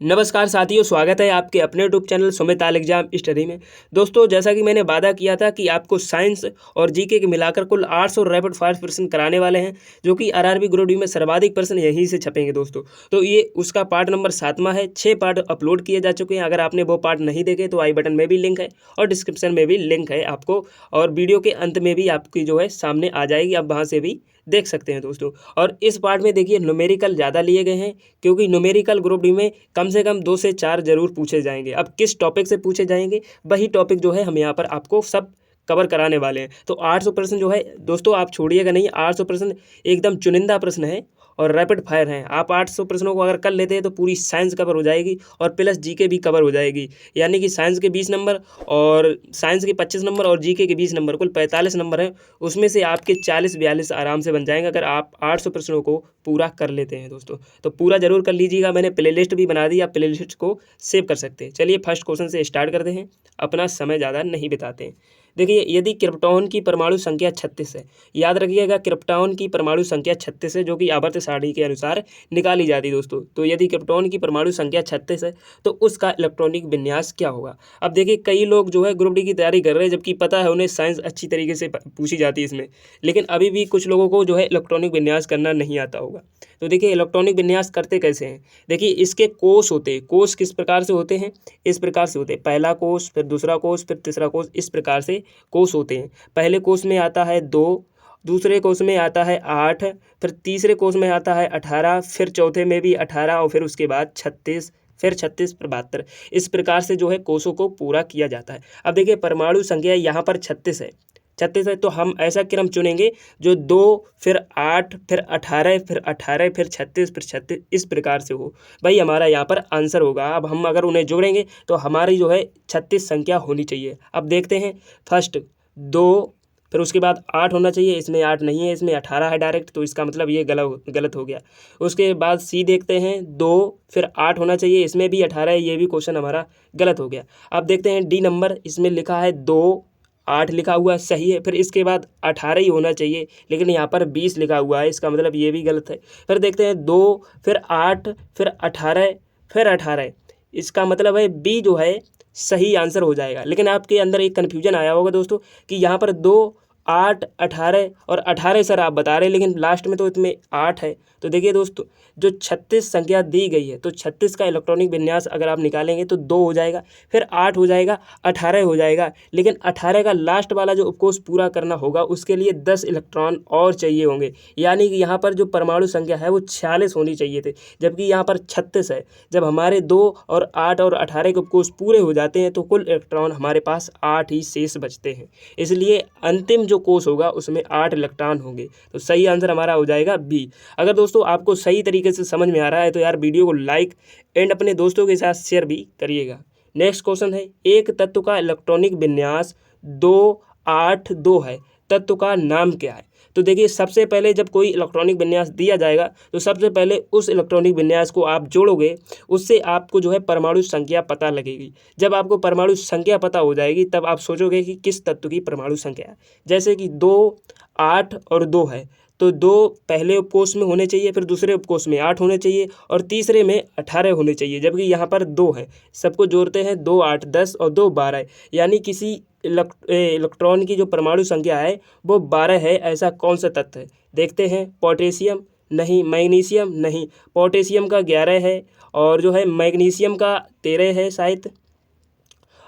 नमस्कार साथियों, स्वागत है आपके अपने यूट्यूब चैनल सुमित आल एग्जाम स्टडी में। दोस्तों, जैसा कि मैंने वादा किया था कि आपको साइंस और जीके के मिलाकर कुल 800 रैपिड फायर प्रश्न कराने वाले हैं, जो कि आरआरबी ग्रुप डी में सर्वाधिक प्रश्न यहीं से छपेंगे दोस्तों। तो ये उसका पार्ट नंबर 7वां है। 6 पार्ट अपलोड किए जा चुके हैं। अगर आपने वो पार्ट नहीं देखे तो आई बटन में भी लिंक है और डिस्क्रिप्शन में भी लिंक है आपको, और वीडियो के अंत में भी आपकी जो है सामने आ जाएगी, आप वहाँ से भी देख सकते हैं दोस्तों। और इस पार्ट में देखिए न्यूमेरिकल ज़्यादा लिए गए हैं, क्योंकि न्यूमेरिकल ग्रुप डी में कम से कम 2 से 4 जरूर पूछे जाएंगे। अब किस टॉपिक से पूछे जाएंगे, वही टॉपिक जो है हम यहाँ पर आपको सब कवर कराने वाले हैं। तो 800 प्रश्न जो है दोस्तों, आप छोड़िएगा नहीं। 800 प्रश्न एकदम चुनिंदा प्रश्न है और रैपिड फायर हैं। आप 800 प्रश्नों को अगर कर लेते हैं तो पूरी साइंस कवर हो जाएगी और प्लस जीके भी कवर हो जाएगी। यानी कि साइंस के 20 नंबर और साइंस के 25 नंबर और जीके के 20 नंबर, कुल 45 नंबर हैं। उसमें से आपके 40-42 आराम से बन जाएंगे अगर आप 800 प्रश्नों को पूरा कर लेते हैं दोस्तों। तो पूरा जरूर कर लीजिएगा। मैंने प्लेलिस्ट भी बना दी, आप प्लेलिस्ट को सेव कर सकते हैं। चलिए फर्स्ट क्वेश्चन से स्टार्ट करते हैं, अपना समय ज़्यादा नहीं बिताते हैं। देखिए, यदि क्रिप्टॉन की परमाणु संख्या 36 है, याद रखिएगा क्रिप्टॉन की परमाणु संख्या 36 है, जो कि आवर्त सारणी के अनुसार निकाली जाती है दोस्तों। तो यदि क्रिप्टॉन की परमाणु संख्या 36 है तो उसका इलेक्ट्रॉनिक विन्यास क्या होगा। अब देखिए, कई लोग जो है ग्रुप डी की तैयारी कर रहे हैं, जबकि पता है उन्हें साइंस अच्छी तरीके से पूछी जाती है इसमें, लेकिन अभी भी कुछ लोगों को जो है इलेक्ट्रॉनिक विन्यास करना नहीं आता होगा। तो देखिए, इलेक्ट्रॉनिक विन्यास करते कैसे हैं। देखिए, इसके कोष होते हैं। कोष किस प्रकार से होते हैं, इस प्रकार से होते हैं। पहला कोष, फिर दूसरा कोष, फिर तीसरा कोष, इस प्रकार से कोष होते हैं। पहले कोष में आता है 2, दूसरे कोष में आता है 8, फिर तीसरे कोष में आता है 18, फिर चौथे में भी 18 और फिर उसके बाद 36, फिर 36 फिर 72। इस प्रकार से जो है कोषों को पूरा किया जाता है। अब देखिए, परमाणु संख्या यहाँ पर 36 है, 36 है, तो हम ऐसा क्रम चुनेंगे जो 2 फिर 8 फिर 18 फिर 18 फिर 36 फिर 36 इस प्रकार से हो। भाई हमारा यहाँ पर आंसर होगा। अब हम अगर उन्हें जोड़ेंगे तो हमारी जो है 36 संख्या होनी चाहिए। अब देखते हैं, फर्स्ट 2, फिर उसके बाद 8 होना चाहिए, इसमें 8 नहीं है, इसमें 18 है डायरेक्ट, तो इसका मतलब ये गलत हो गया। उसके बाद सी देखते हैं, 2 फिर 8 होना चाहिए, इसमें भी 18 है, ये भी क्वेश्चन हमारा गलत हो गया। अब देखते हैं डी नंबर, इसमें लिखा है 2, 8 लिखा हुआ है, सही है। फिर इसके बाद 18 ही होना चाहिए, लेकिन यहाँ पर 20 लिखा हुआ है, इसका मतलब ये भी गलत है। फिर देखते हैं 2 फिर 8 फिर 18 फिर 18, इसका मतलब है बी जो है सही आंसर हो जाएगा। लेकिन आपके अंदर एक कन्फ्यूजन आया होगा दोस्तों कि यहाँ पर 2, 8, 18 और 18 सर आप बता रहे हैं, लेकिन लास्ट में तो इसमें 8 है। तो देखिए दोस्तों, जो 36 संख्या दी गई है, तो 36 का इलेक्ट्रॉनिक विन्यास अगर आप निकालेंगे तो 2 हो जाएगा, फिर 8 हो जाएगा, 18 हो जाएगा, लेकिन 18 का लास्ट वाला जो उपकोष पूरा करना होगा उसके लिए 10 इलेक्ट्रॉन और चाहिए होंगे। यानी कि यहाँ पर जो परमाणु संख्या है वो 46 होनी चाहिए थे, जबकि यहाँ पर 36 है। जब हमारे 2 और 8 और 18 के उपकोष पूरे हो जाते हैं तो कुल इलेक्ट्रॉन हमारे पास 8 ही शेष बचते हैं। इसलिए अंतिम जो कोष होगा उसमें 8 इलेक्ट्रॉन होंगे। तो सही आंसर हमारा हो जाएगा बी। अगर दोस्तों आपको सही तरीके से समझ में आ रहा है तो यार वीडियो को लाइक एंड अपने दोस्तों के साथ शेयर भी करिएगा। नेक्स्ट क्वेश्चन है, एक तत्व का इलेक्ट्रॉनिक विन्यास 2, 8, 2 है, तत्व का नाम क्या है। तो देखिए, सबसे पहले जब कोई इलेक्ट्रॉनिक विन्यास दिया जाएगा तो सबसे पहले उस इलेक्ट्रॉनिक विन्यास को आप जोड़ोगे, उससे आपको जो है परमाणु संख्या पता लगेगी। जब आपको परमाणु संख्या पता हो जाएगी तब आप सोचोगे कि किस तत्व की परमाणु संख्या है। जैसे कि 2, 8 और 2 है, तो 2 पहले उपकोष में होने चाहिए, फिर दूसरे उपकोष में 8 होने चाहिए और तीसरे में 18 होने चाहिए, जबकि यहाँ पर 2 है। सबको जोड़ते हैं, 2, 8, 10 और 2, 12, यानी किसी इलेक्ट्रॉन की जो परमाणु संख्या है वो 12 है। ऐसा कौन सा तत्व है, देखते हैं। पोटेशियम नहीं, मैग्नीशियम नहीं, पोटेशियम का 11 है और जो है मैग्नीशियम का 13 है शायद।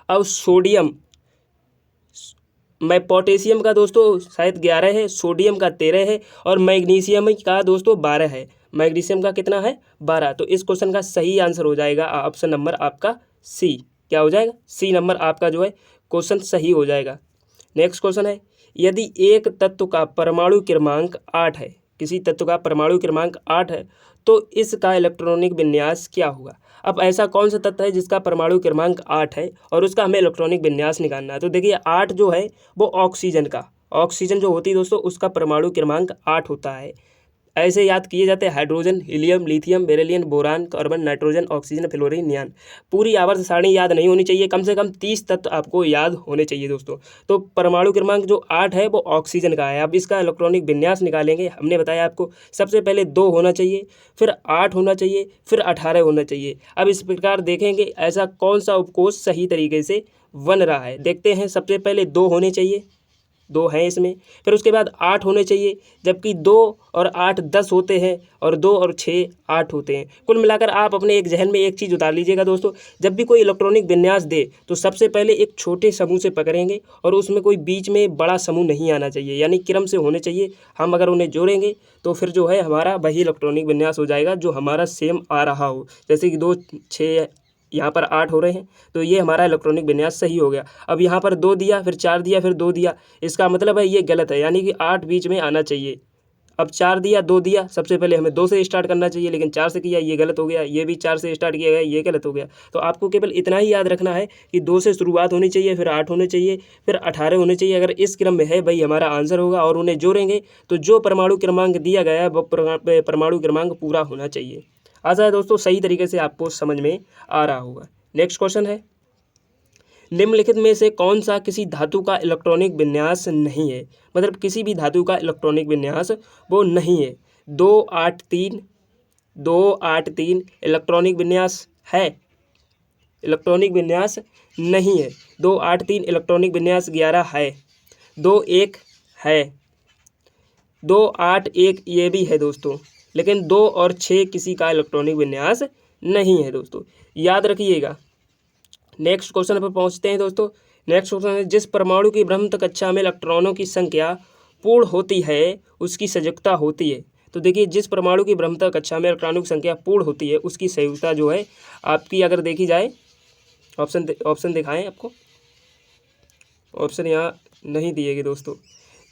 अब सोडियम, पोटेशियम का दोस्तों शायद 11 है, सोडियम का 13 है और मैग्नीशियम का दोस्तों 12 है। मैग्नीशियम का कितना है, 12। तो इस क्वेश्चन का सही आंसर हो जाएगा ऑप्शन नंबर आपका सी। क्या हो जाएगा, सी नंबर आपका जो है क्वेश्चन सही हो जाएगा। नेक्स्ट क्वेश्चन है, यदि एक तत्व का परमाणु क्रमांक 8 है, किसी तत्व का परमाणु क्रमांक 8 है तो इसका इलेक्ट्रॉनिक विन्यास क्या होगा। अब ऐसा कौन सा तत्व है जिसका परमाणु क्रमांक 8 है और उसका हमें इलेक्ट्रॉनिक विन्यास निकालना है। तो देखिए, 8 जो है वो ऑक्सीजन जो होती है दोस्तों उसका परमाणु क्रमांक 8 होता है। ऐसे याद किए जाते हैं hydrogen, helium, lithium, beryllium, boron, carbon, nitrogen, oxygen, fluorine, neon. पूरी आवर्त सारणी याद नहीं होनी चाहिए, कम से कम 30 तत्व आपको याद होने चाहिए दोस्तों। तो परमाणु क्रमांक जो 8 है वो ऑक्सीजन का है। अब इसका इलेक्ट्रॉनिक विन्यास निकालेंगे। हमने बताया आपको सबसे पहले 2 होना चाहिए, फिर 8 होना चाहिए, फिर 18 होना चाहिए। अब इस प्रकार देखेंगे ऐसा कौन सा उपकोष सही तरीके से बन रहा है। देखते हैं, सबसे पहले 2 होने चाहिए, 2 हैं इसमें। फिर उसके बाद 8 होने चाहिए, जबकि 2 और 8 10 होते हैं, और 2 और 6 8 होते हैं। कुल मिलाकर आप अपने एक जहन में एक चीज़ उतार लीजिएगा दोस्तों, जब भी कोई इलेक्ट्रॉनिक विन्यास दे तो सबसे पहले एक छोटे समूह से पकड़ेंगे और उसमें कोई बीच में बड़ा समूह नहीं आना चाहिए, यानी क्रम से होने चाहिए। हम अगर उन्हें जोड़ेंगे तो फिर जो है हमारा वही इलेक्ट्रॉनिक विन्यास हो जाएगा जो हमारा सेम आ रहा हो। जैसे कि 2 6 यहाँ पर 8 हो रहे हैं, तो ये हमारा इलेक्ट्रॉनिक विन्यास सही हो गया। अब यहाँ पर 2 दिया, फिर 4 दिया, फिर 2 दिया, इसका मतलब है ये गलत है, यानी कि 8 बीच में आना चाहिए। अब 4 दिया, 2 दिया, सबसे पहले हमें 2 से स्टार्ट करना चाहिए, लेकिन 4 से किया, ये गलत हो गया। ये भी 4 से स्टार्ट किया गया, ये गलत हो गया। तो आपको केवल इतना ही याद रखना है कि 2 से शुरुआत होनी चाहिए, फिर 8 होने चाहिए, फिर 18 होने चाहिए। अगर इस क्रम में है वही हमारा आंसर होगा, और उन्हें जोड़ेंगे तो जो परमाणु क्रमांक दिया गया है वो परमाणु क्रमांक पूरा होना चाहिए। आशा है दोस्तों सही तरीके से आपको समझ में आ रहा होगा। नेक्स्ट क्वेश्चन है, निम्नलिखित में से कौन सा किसी धातु का इलेक्ट्रॉनिक विन्यास नहीं है। मतलब किसी भी धातु का इलेक्ट्रॉनिक विन्यास वो नहीं है। 2 8 3 इलेक्ट्रॉनिक विन्यास है, इलेक्ट्रॉनिक विन्यास नहीं है। 2 8 3 इलेक्ट्रॉनिक विन्यास 11 है। 2 1 है, 2 8 1 ये भी है दोस्तों, लेकिन 2 और 6 किसी का इलेक्ट्रॉनिक विन्यास नहीं है दोस्तों, याद रखिएगा। नेक्स्ट क्वेश्चन पर पहुंचते हैं दोस्तों। नेक्स्ट क्वेश्चन है, जिस परमाणु की ब्रह्म कक्षा में इलेक्ट्रॉनों की संख्या पूर्ण होती है उसकी संयुक्ता होती है। तो देखिए, जिस परमाणु की ब्रह्म कक्षा में इलेक्ट्रॉनों की संख्या पूर्ण होती है उसकी संयुक्ता जो है आपकी, अगर देखी जाए, ऑप्शन दिखाएं आपको, ऑप्शन यहाँ नहीं दिए गए दोस्तों।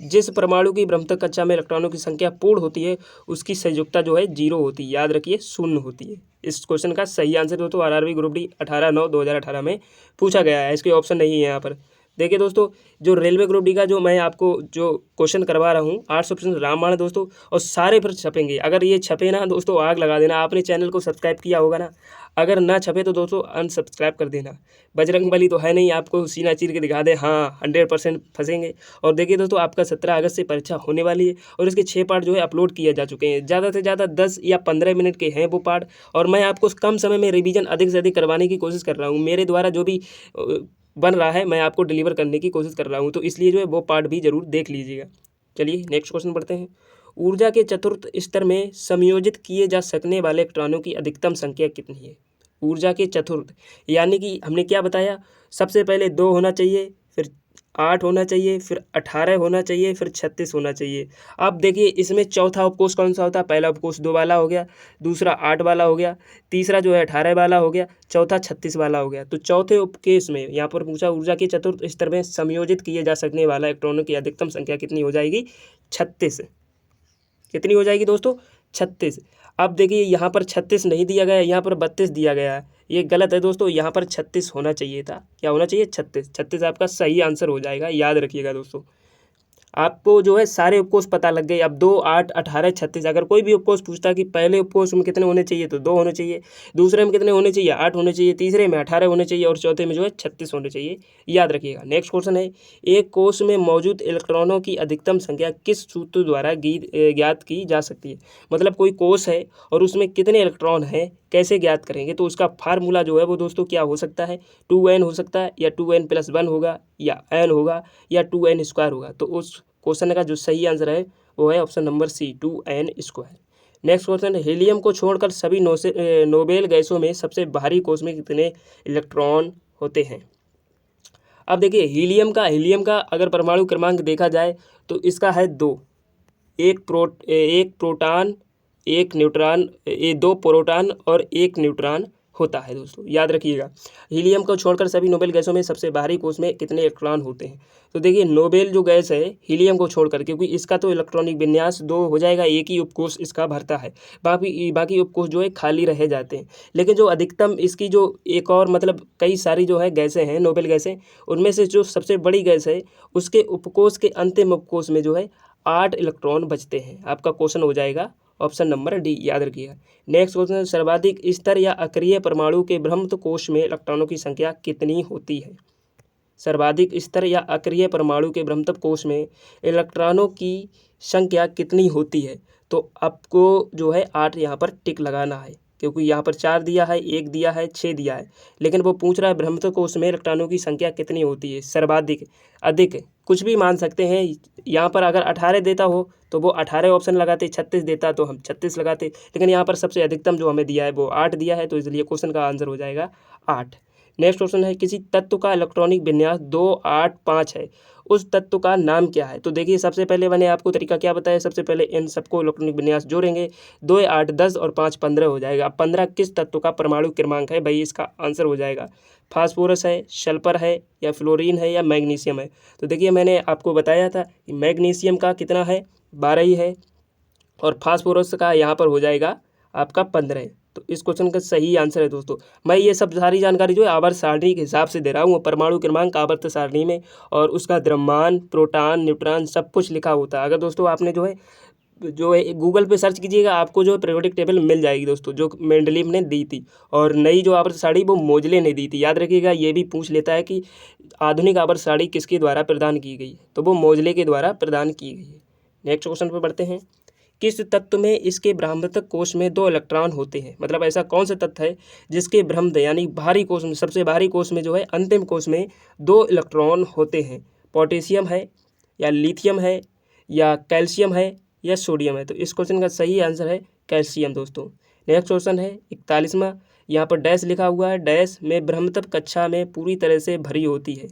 जिस परमाणु की ब्रह्म कक्षा में इलेक्ट्रॉनों की संख्या पूर्ण होती है उसकी संयुक्ता जो है 0 होती है, याद रखिए 0 होती है। इस क्वेश्चन का सही आंसर दोस्तों आरआरबी ग्रुप डी 18/9/2018 में पूछा गया है। इसके ऑप्शन नहीं है यहाँ पर। देखिए दोस्तों, जो रेलवे ग्रुप डी का जो मैं आपको जो क्वेश्चन करवा रहा हूँ 800% रामबाण दोस्तों, और सारे फिर छपेंगे। अगर ये छपे ना दोस्तों आग लगा देना। आपने चैनल को सब्सक्राइब किया होगा ना, अगर ना छपे तो दोस्तों अनसब्सक्राइब कर देना। बजरंगबली तो है नहीं आपको सीना चीर के दिखा दे, हाँ 100% फंसेंगे। और देखिए दोस्तों, आपका 17 अगस्त से परीक्षा होने वाली है और इसके 6 पार्ट जो है अपलोड किए जा चुके हैं। ज़्यादा से ज़्यादा 10 या 15 मिनट के हैं वो पार्ट, और मैं आपको कम समय में रिवीजन अधिक से अधिक करवाने की कोशिश कर रहा हूँ। मेरे द्वारा जो भी बन रहा है मैं आपको डिलीवर करने की कोशिश कर रहा हूँ, तो इसलिए जो है वो पार्ट भी जरूर देख लीजिएगा। चलिए नेक्स्ट क्वेश्चन पढ़ते हैं। ऊर्जा के चतुर्थ स्तर में संयोजित किए जा सकने वाले इलेक्ट्रॉनों की अधिकतम संख्या कितनी है। ऊर्जा के चतुर्थ, यानी कि हमने क्या बताया, सबसे पहले 2 होना चाहिए, फिर 8 होना चाहिए, फिर 18 होना चाहिए, फिर 36 होना चाहिए। अब देखिए इसमें चौथा उपकोष कौन सा होता है। पहला उपकोष 2 वाला हो गया, दूसरा 8 वाला हो गया, तीसरा जो है 18 वाला हो गया, चौथा 36 वाला हो गया। तो चौथे उपकेश में यहाँ पर पूछा, ऊर्जा के चतुर्थ स्तर में संयोजित किए जा सकने वाला इलेक्ट्रॉनों की अधिकतम संख्या कितनी हो जाएगी, 36। कितनी हो जाएगी दोस्तों, 36। अब देखिए यहाँ पर 36 नहीं दिया गया है, यहाँ पर 32 दिया गया है, ये गलत है दोस्तों। यहाँ पर 36 होना चाहिए था। क्या होना चाहिए, 36। 36 आपका सही आंसर हो जाएगा, याद रखिएगा दोस्तों। आपको जो है सारे उपकोष पता लग गए। अब 2 8 18 36, अगर कोई भी उपकोष पूछता कि पहले उपकोष में कितने होने चाहिए तो 2 होने चाहिए, दूसरे में कितने होने चाहिए 8 होने चाहिए, तीसरे में 18 होने चाहिए, और चौथे में जो है 36 होने चाहिए, याद रखिएगा। नेक्स्ट क्वेश्चन है, एक कोष में मौजूद इलेक्ट्रॉनों की अधिकतम संख्या किस सूत्र द्वारा ज्ञात की जा सकती है। मतलब कोई कोष है और उसमें कितने इलेक्ट्रॉन हैं, कैसे ज्ञात करेंगे। तो उसका फार्मूला जो है वो दोस्तों क्या हो सकता है, 2n हो सकता है, या 2n+1 होगा, या n होगा, या 2n² होगा। तो उस क्वेश्चन का जो सही आंसर है वो है option number C, 2n²। Next question, helium को छोड़कर सभी नोबेल गैसों में सबसे भारी कोष में कितने इलेक्ट्रॉन होते हैं। अब देखिए हीलियम का अगर परमाणु क्रमांक देखा जाए तो इसका है 2, एक प्रोटॉन, एक न्यूट्रॉन, 2 प्रोटॉन और 1 न्यूट्रॉन होता है दोस्तों, याद रखिएगा। हीलियम को छोड़कर सभी नोबेल गैसों में सबसे भारी कोष में कितने इलेक्ट्रॉन होते हैं। तो देखिए नोबेल जो गैस है हीलियम को छोड़कर, क्योंकि इसका तो इलेक्ट्रॉनिक विन्यास 2 हो जाएगा, एक ही उपकोष इसका भरता है, बाकी उपकोष जो है खाली रह जाते हैं। लेकिन जो अधिकतम इसकी जो एक और मतलब कई सारी जो है गैसें हैं नोबेल गैसें, उनमें से जो सबसे बड़ी गैस है उसके उपकोष के अंतिम उपकोष में जो है 8 इलेक्ट्रॉन बचते हैं। आपका क्वेश्चन हो जाएगा ऑप्शन नंबर डी याद रखिएगा। नेक्स्ट क्वेश्चन है, सर्वाधिक स्तर या अक्रिय परमाणु के बृहत कोश में इलेक्ट्रॉनों की संख्या कितनी होती है? सर्वाधिक स्तर या अक्रिय परमाणु के बृहत कोश में इलेक्ट्रॉनों की संख्या कितनी होती है? तो आपको जो है 8 यहाँ पर टिक लगाना है, क्योंकि यहाँ पर 4 दिया है, 1 दिया है, 6 दिया है, लेकिन वो पूछ रहा है बृहत कोश में इलेक्ट्रॉनों की संख्या कितनी होती है। सर्वाधिक, अधिक, कुछ भी मान सकते हैं। यहाँ पर अगर 18 देता हो तो वो 18 ऑप्शन लगाते, 36 देता तो हम 36 लगाते, लेकिन यहाँ पर सबसे अधिकतम जो हमें दिया है वो 8 दिया है, तो इसलिए क्वेश्चन का आंसर हो जाएगा 8। नेक्स्ट क्वेश्चन है, किसी तत्व का इलेक्ट्रॉनिक विन्यास 2, 8, 5 है, उस तत्व का नाम क्या है? तो देखिए सबसे पहले मैंने आपको तरीका क्या बताया, सबसे पहले इन सबको इलेक्ट्रॉनिक विन्यास जोड़ेंगे, 2, 8, 10 और 5, 15 हो जाएगा। अब 15 किस तत्व का परमाणु क्रमांक है भाई? इसका आंसर हो जाएगा फास्फोरस है, सल्फर है, या फ्लोरीन है, या मैग्नीशियम है। तो देखिए मैंने आपको बताया था कि मैग्नीशियम का कितना है, 12 ही है, और फास्फोरस का यहाँ पर हो जाएगा आपका 15 है। तो इस क्वेश्चन का सही आंसर है दोस्तों। मैं ये सब सारी जानकारी जो है आवर्त सारणी के हिसाब से दे रहा हूँ, परमाणु क्रमांक आवर्त सारणी में, और उसका द्रव्यमान, प्रोटॉन, न्यूट्रॉन सब कुछ लिखा होता है। अगर दोस्तों आपने जो है गूगल पे सर्च कीजिएगा, आपको जो है पीरियोडिक टेबल मिल जाएगी दोस्तों, जो मेंडलीव ने दी थी। और नई जो आवर्त सारणी वो मोजले ने दी थी। याद रखिएगा, ये भी पूछ लेता है कि आधुनिक आवर्त सारणी किसके द्वारा प्रदान की गई है, तो वो मोजले के द्वारा प्रदान की गई है। नेक्स्ट क्वेश्चन पर बढ़ते हैं, किस तत्व में इसके ब्रह्मतक कोश में 2 इलेक्ट्रॉन होते हैं? मतलब ऐसा कौन सा तत्व है जिसके ब्रह्मद यानी भारी कोश में, सबसे भारी कोश में जो है अंतिम कोश में 2 इलेक्ट्रॉन होते हैं? पोटेशियम है, या लिथियम है, या कैल्शियम है, या सोडियम है? तो इस क्वेश्चन का सही आंसर है कैल्शियम दोस्तों। नेक्स्ट क्वेश्चन है 41वां, यहाँ पर डैश लिखा हुआ है, डैश में ब्रह्मतक कक्षा में पूरी तरह से भरी होती है।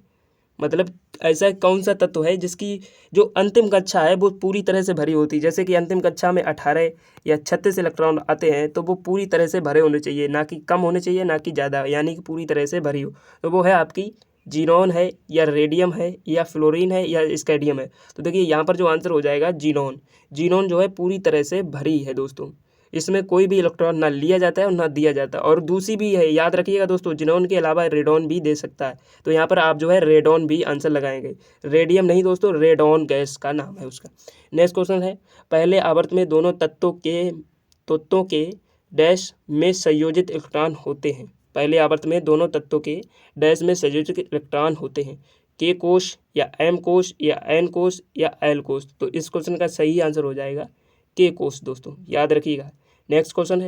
मतलब ऐसा कौन सा तत्व है जिसकी जो अंतिम कक्षा है वो पूरी तरह से भरी होती है? जैसे कि अंतिम कक्षा में 18 या 36 इलेक्ट्रॉन आते हैं, तो वो पूरी तरह से भरे होने चाहिए, ना कि कम होने चाहिए, ना कि ज़्यादा, यानी कि पूरी तरह से भरी हो। तो वो है आपकी जीनॉन है, या रेडियम है, या फ्लोरीन है, या स्कैंडियम है? तो देखिए यहाँ पर जो आंसर हो जाएगा जीनॉन। जीनॉन जो है पूरी तरह से भरी है दोस्तों, इसमें कोई भी इलेक्ट्रॉन ना लिया जाता है और ना दिया जाता है। और दूसरी भी है, याद रखिएगा दोस्तों, जिनॉन के अलावा रेडॉन भी दे सकता है, तो यहाँ पर आप जो है रेडॉन भी आंसर लगाएंगे। रेडियम नहीं दोस्तों, रेडॉन गैस का नाम है उसका। नेक्स्ट क्वेश्चन है, पहले आवर्त में दोनों तत्वों के डैश में संयोजित इलेक्ट्रॉन होते हैं। पहले आवर्त में दोनों तत्वों के डैश में संयोजित इलेक्ट्रॉन होते हैं, के कोश, या एम कोश, या एन कोश, या एल कोश? तो इस क्वेश्चन का सही आंसर हो जाएगा के कोश दोस्तों, याद रखिएगा। नेक्स्ट क्वेश्चन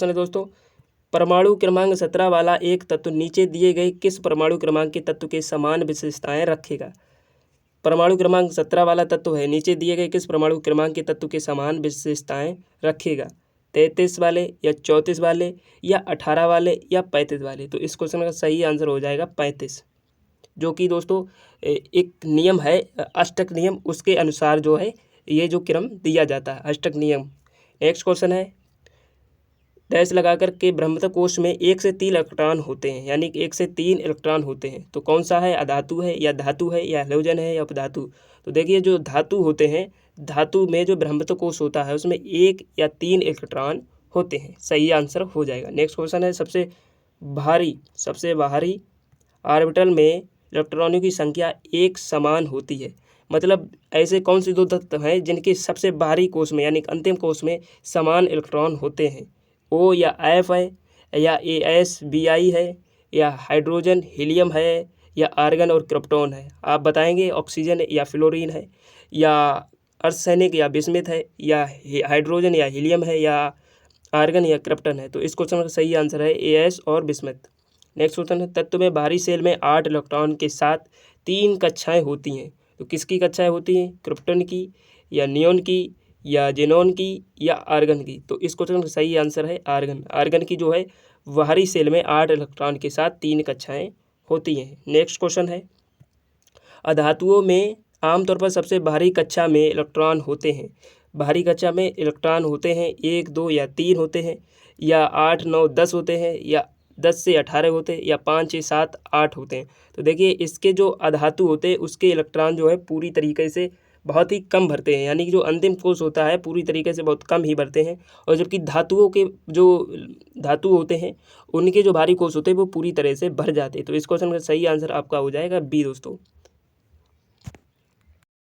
है दोस्तों, परमाणु क्रमांक 17 वाला एक तत्व नीचे दिए गए किस परमाणु क्रमांक के तत्व के समान विशेषताएं रखेगा? परमाणु क्रमांक 17 वाला तत्व है, नीचे दिए गए किस परमाणु क्रमांक के तत्व के समान विशेषताएं रखेगा? 33 वाले, या 34 वाले, या 18 वाले, या 35 वाले? तो इस क्वेश्चन का सही आंसर हो जाएगा 35, जो कि दोस्तों एक नियम है अष्टक नियम, उसके अनुसार जो है ये जो क्रम दिया जाता है, अष्टक नियम। नेक्स्ट क्वेश्चन है, डैश लगाकर के ब्रह्मतक कोश में 1 से 3 इलेक्ट्रॉन होते हैं, यानी कि 1 से 3 इलेक्ट्रॉन होते हैं, तो कौन सा है? अधातु है, या धातु है, या हैलोजन है, या उपधातु? तो देखिए जो धातु होते हैं, धातु में जो ब्रह्मतक कोश होता है उसमें 1 या 3 इलेक्ट्रॉन होते हैं, सही आंसर हो जाएगा। नेक्स्ट क्वेश्चन है, सबसे बाहरी ऑर्बिटल में इलेक्ट्रॉनों की संख्या एक समान होती है। मतलब ऐसे कौन से 2 तत्व हैं जिनके सबसे बाहरी कोश में यानी अंतिम कोश में समान इलेक्ट्रॉन होते हैं? ओ या एफ है, या AsBi है, या हाइड्रोजन हीलियम है, या आर्गन और क्रिप्टॉन है? आप बताएंगे। ऑक्सीजन या फ्लोरीन है, या अर्सेनिक या बिस्मिथ है, या हाइड्रोजन या हीलियम है, या आर्गन या क्रिप्टन है? तो इस क्वेश्चन का सही आंसर है As और बिस्मिथ। नेक्स्ट क्वेश्चन है, तत्व में बाहरी सेल में 8 इलेक्ट्रॉन के साथ 3 कक्षाएं होती हैं, तो किसकी कक्षाएं होती हैं? क्रिप्टन की, या नियोन की, या जेनॉन की, या आर्गन की? तो इस क्वेश्चन का सही आंसर है आर्गन। आर्गन की जो है बाहरी सेल में 8 इलेक्ट्रॉन के साथ 3 कक्षाएं होती हैं। नेक्स्ट क्वेश्चन है, अधातुओं में आमतौर पर सबसे बाहरी कक्षा में इलेक्ट्रॉन होते हैं, बाहरी कक्षा में इलेक्ट्रॉन होते हैं 1, 2 या 3 होते हैं, या 8, 9, 10 होते हैं, या 10 से 18 होते हैं, या 5, 6, 7, 8 होते हैं? तो देखिए इसके जो अधातु होते हैं उसके इलेक्ट्रॉन जो है पूरी तरीके से बहुत ही कम भरते हैं, यानी कि जो अंतिम कोश होता है पूरी तरीके से बहुत कम ही भरते हैं, और जबकि धातुओं के जो धातु होते हैं उनके जो भारी कोश होते हैं वो पूरी तरह से भर जाते हैं। तो इस क्वेश्चन का सही आंसर आपका हो जाएगा बी दोस्तों।